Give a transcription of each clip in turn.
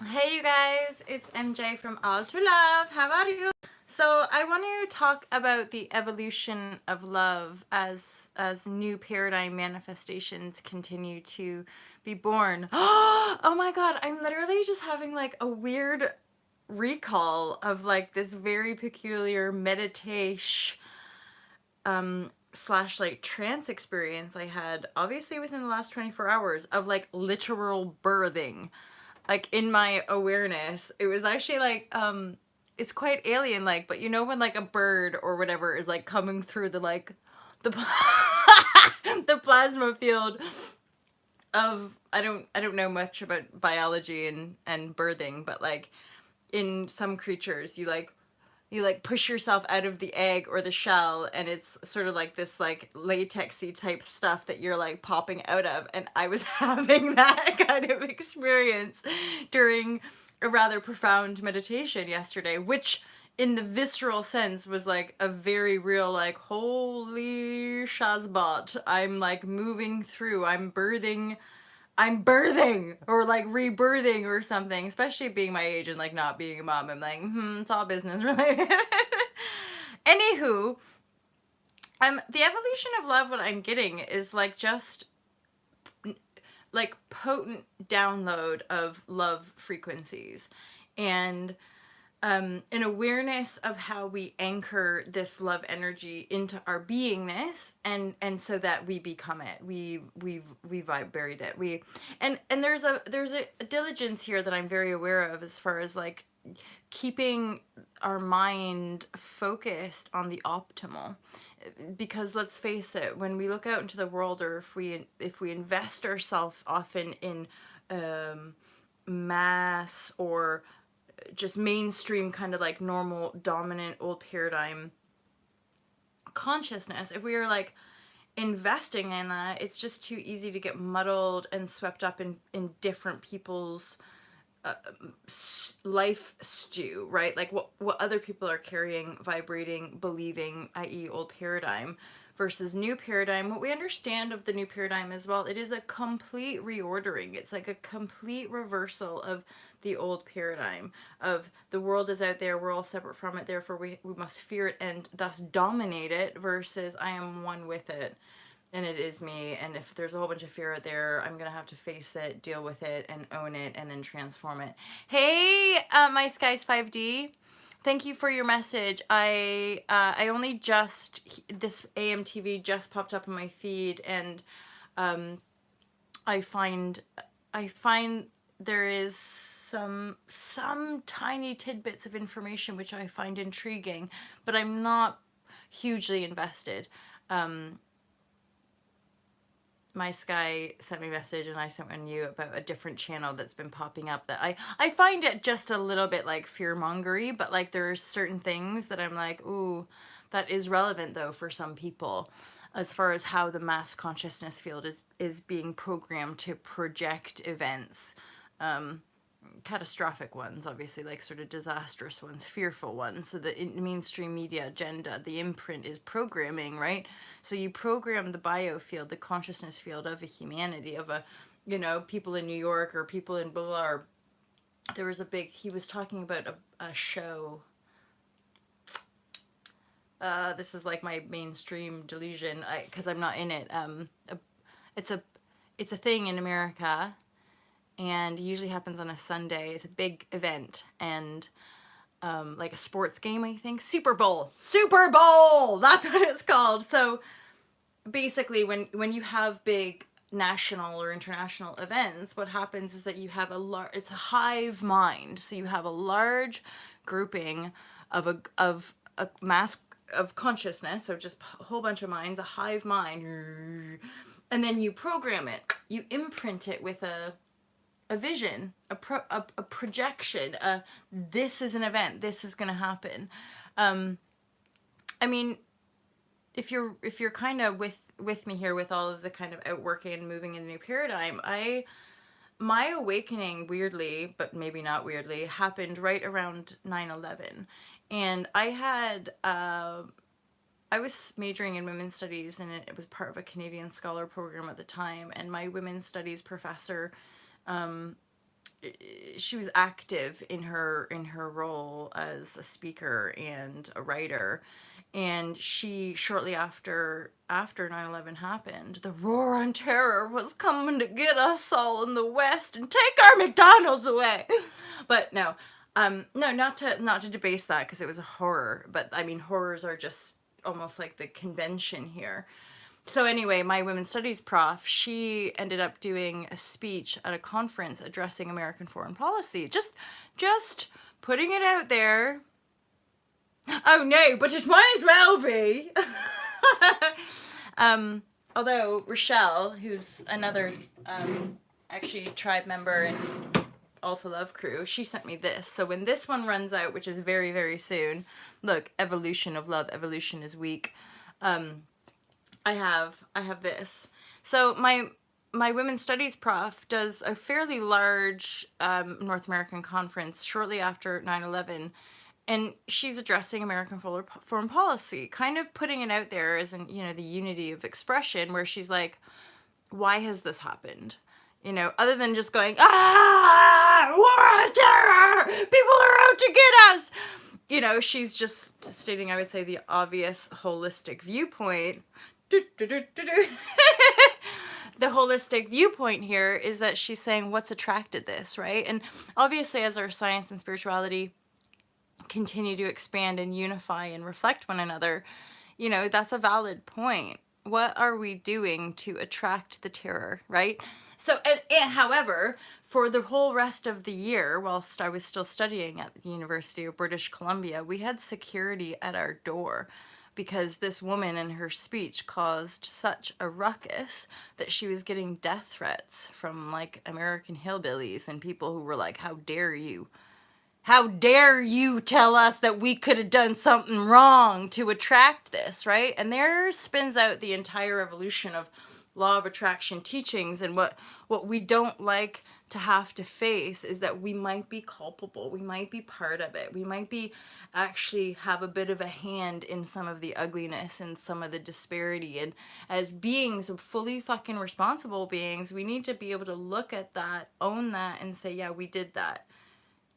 Hey you guys, it's MJ from All to Love. How are you? So I want to talk about the evolution of love as new paradigm manifestations continue to be born. Oh my god, I'm literally just having like a weird recall of like this very peculiar meditation slash like trance experience I had obviously within the last 24 hours of like literal birthing like in my awareness. It was actually like it's quite alien like, but you know when like a bird or whatever is like coming through the like the the plasma field of I don't know much about biology and birthing, but like in some creatures you like push yourself out of the egg or the shell, and it's sort of like this like latexy type stuff that you're like popping out of, and I was having that kind of experience during a rather profound meditation yesterday, which in the visceral sense was like a very real like holy shazbot, I'm like moving through, I'm birthing or like rebirthing or something, especially being my age and like not being a mom. I'm like, it's all business related. Anywho, the evolution of love, what I'm getting is like just like potent download of love frequencies and an awareness of how we anchor this love energy into our beingness, and so that we become it, we vibe buried it, we and there's a diligence here that I'm very aware of as far as like keeping our mind focused on the optimal, because let's face it, when we look out into the world, or if we invest ourselves often in mass or just mainstream kind of like normal dominant old paradigm consciousness, if we are like investing in that, it's just too easy to get muddled and swept up in different people's life stew, right? Like what other people are carrying, vibrating, believing, i.e. old paradigm versus new paradigm. What we understand of the new paradigm as well, it is a complete reordering. It's like a complete reversal of the old paradigm of the world is out there, we're all separate from it, therefore we must fear it and thus dominate it, versus I am one with it and it is me, and if there's a whole bunch of fear out there, I'm gonna have to face it, deal with it, and own it, and then transform it. Hey, my skies 5D, thank you for your message. I only just, this AMTV just popped up in my feed, and I find I find there is some tiny tidbits of information which I find intriguing, but I'm not hugely invested. My Sky sent me a message, and I sent one to you about a different channel that's been popping up that I find it just a little bit like fear-mongery, but like there's certain things that I'm like, ooh, that is relevant though for some people, as far as how the mass consciousness field is being programmed to project events, catastrophic ones, obviously, like sort of disastrous ones, fearful ones. So the mainstream media agenda, the imprint is programming, right? So you program the biofield, the consciousness field of a humanity, of a, people in New York or people in blah, or there was he was talking about a show. This is like my mainstream delusion, because I'm not in it. It's a it's a thing in America, and it usually happens on a Sunday. It's a big event, and like a sports game, I think. Super Bowl. Super Bowl! That's what it's called. So basically, when you have big national or international events, what happens is that you have it's a hive mind. So you have a large grouping of a mass of consciousness, so just a whole bunch of minds, a hive mind, and then you program it, you imprint it with a vision, a projection, this is an event, this is going to happen. I mean, if you're kind of with me here with all of the kind of outworking and moving in a new paradigm, my awakening, weirdly, but maybe not weirdly, happened right around 9/11, and I was majoring in women's studies, and it was part of a Canadian scholar program at the time, and my women's studies professor active in her role as a speaker and a writer. And she, shortly after 9/11 happened, the roar on terror was coming to get us all in the West and take our McDonald's away. But no, no, not to debase that, because it was a horror. But I mean, horrors are just almost like the convention here. So anyway, my women's studies prof, she ended up doing a speech at a conference addressing American foreign policy. Just putting it out there. Oh no, but it might as well be. Although Rochelle, who's another actually tribe member and also love crew, she sent me this. So when this one runs out, which is very, very soon, look, evolution of love, evolution is weak. I have this. So my women's studies prof does a fairly large North American conference shortly after 9/11, and she's addressing American foreign policy, kind of putting it out there as in, the unity of expression, where she's like, why has this happened? Other than just going, war on terror, people are out to get us. She's just stating, I would say, the obvious holistic viewpoint. The holistic viewpoint here is that she's saying what's attracted this, right? And obviously, as our science and spirituality continue to expand and unify and reflect one another, that's a valid point. What are we doing to attract the terror, right? So, and however, for the whole rest of the year, whilst I was still studying at the University of British Columbia, we had security at our door, because this woman in her speech caused such a ruckus that she was getting death threats from like American hillbillies and people who were like, how dare you? How dare you tell us that we could have done something wrong to attract this, right? And there spins out the entire evolution of law of attraction teachings. And what we don't like to have to face is that we might be culpable. We might be part of it. We might be actually have a bit of a hand in some of the ugliness and some of the disparity. And as beings, fully fucking responsible beings, we need to be able to look at that, own that, and say, yeah, we did that.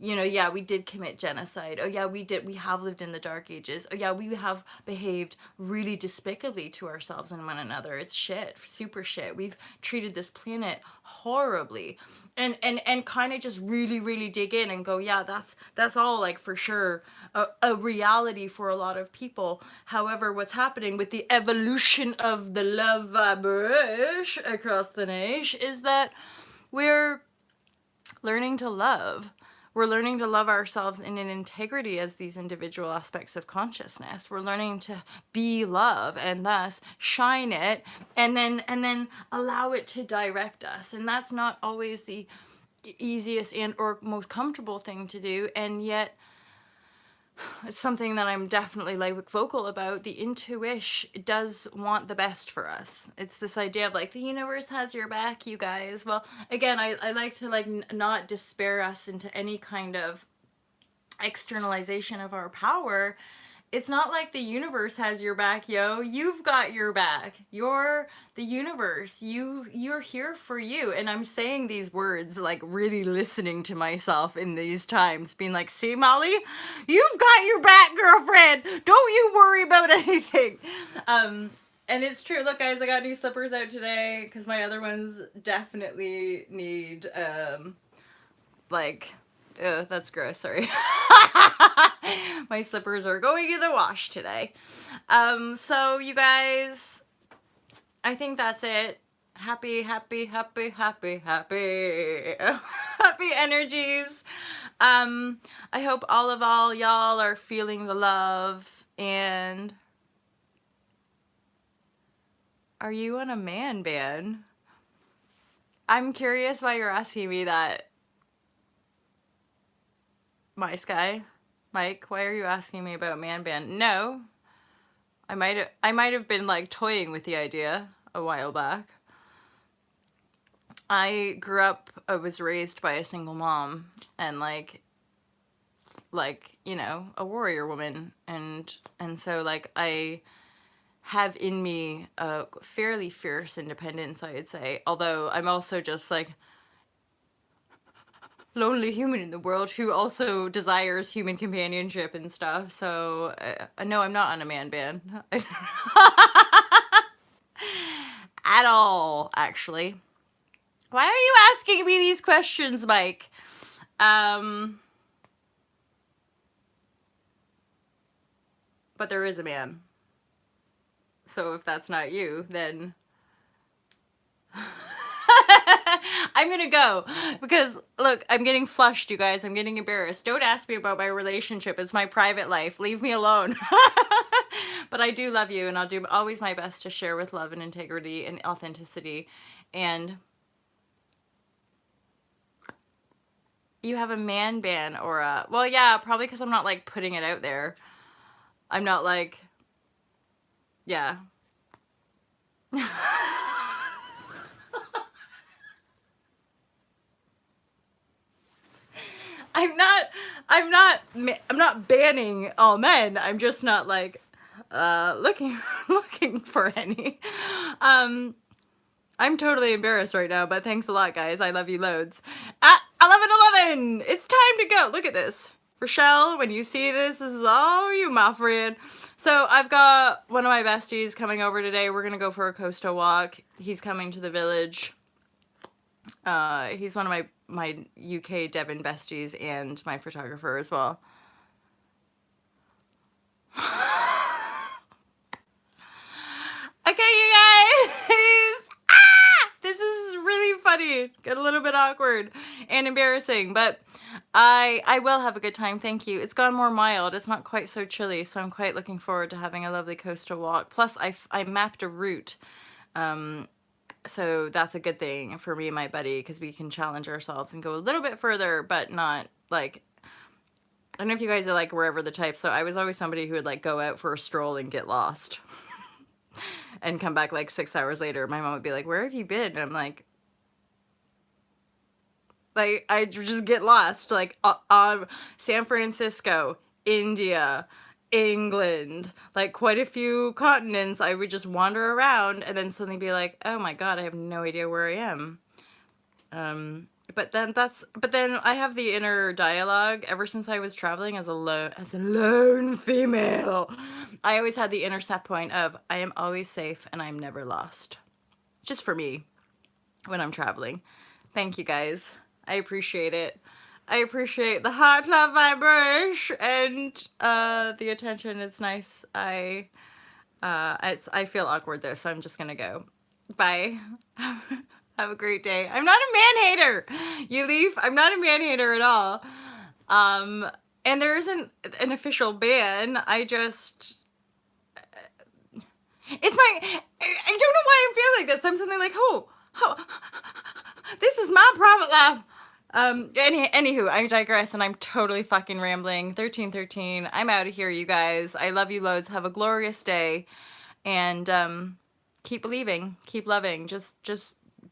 Yeah, we did commit genocide. Oh yeah, we have lived in the dark ages. Oh yeah, we have behaved really despicably to ourselves and one another. It's shit, super shit. We've treated this planet horribly. And kind of just really, really dig in and go, yeah, that's all like for sure a reality for a lot of people. However, what's happening with the evolution of the love vibrashe across the nation is that we're learning to love. We're learning to love ourselves in an integrity as these individual aspects of consciousness. We're learning to be love and thus shine it and then allow it to direct us. And that's not always the easiest and or most comfortable thing to do. And yet it's something that I'm definitely like vocal about. The intuition does want the best for us. It's this idea of like the universe has your back, you guys. Well, again, I like to like not despair us into any kind of externalization of our power. It's not like the universe has your back, yo. You've got your back. You're the universe. You're here for you. And I'm saying these words like really listening to myself in these times, being like, see, Molly, you've got your back, girlfriend. Don't you worry about anything. And it's true. Look, guys, I got new slippers out today because my other ones definitely need like, that's gross, sorry. My slippers are going in the wash today. So you guys, I think that's it. Happy, happy, happy, happy, happy, happy energies. I hope all y'all are feeling the love. And are you on a man ban? I'm curious why you're asking me that. My Sky, Mike, why are you asking me about man band? No, I might have been like toying with the idea a while back. I was raised by a single mom and like a warrior woman, and so like I have in me a fairly fierce independence, I would say. Although I'm also just like lonely human in the world who also desires human companionship and stuff. So, no, I'm not on a man ban. At all, actually. Why are you asking me these questions, Mike? But there is a man. So if that's not you, then I'm gonna go because look, I'm getting flushed, you guys. I'm getting embarrassed. Don't ask me about my relationship. It's my private life. Leave me alone. But I do love you, and I'll do always my best to share with love and integrity and authenticity. And you have a man ban or a, well, yeah, probably because I'm not like putting it out there. I'm not like, yeah. I'm not banning all men. I'm just not like looking for any. I'm totally embarrassed right now, but thanks a lot, guys. I love you loads. At 11:11, it's time to go. Look at this. Rochelle, when you see this, this is all you, my friend. So I've got one of my besties coming over today. We're gonna go for a coastal walk. He's coming to the village. He's one of my UK Devon besties and my photographer as well. Okay, you guys. This is really funny. Got a little bit awkward and embarrassing, but I will have a good time. Thank you. It's gone more mild. It's not quite so chilly, so I'm quite looking forward to having a lovely coastal walk. Plus, I mapped a route. So that's a good thing for me and my buddy because we can challenge ourselves and go a little bit further, but not like, I don't know if you guys are like wherever the type. So I was always somebody who would like go out for a stroll and get lost and come back like 6 hours later. My mom would be like, where have you been? And I'm like I just get lost, like on San Francisco, India, England, like quite a few continents. I would just wander around and then suddenly be like, oh my God, I have no idea where I am. But then I have the inner dialogue ever since I was traveling as a lone female. I always had the inner set point of I am always safe and I'm never lost. Just for me when I'm traveling. Thank you guys. I appreciate it. I appreciate the heart love vibrashe and the attention. It's nice. I feel awkward though, so I'm just gonna go. Bye. Have a great day. I'm not a man hater. You leave. I'm not a man hater at all. And there isn't an official ban. I just it's my I don't know why I'm feeling like this. I'm something like, oh, this is my private life. Anywho, I digress and I'm totally fucking rambling. 1313. I'm out of here, you guys. I love you loads. Have a glorious day. And keep believing, keep loving. Just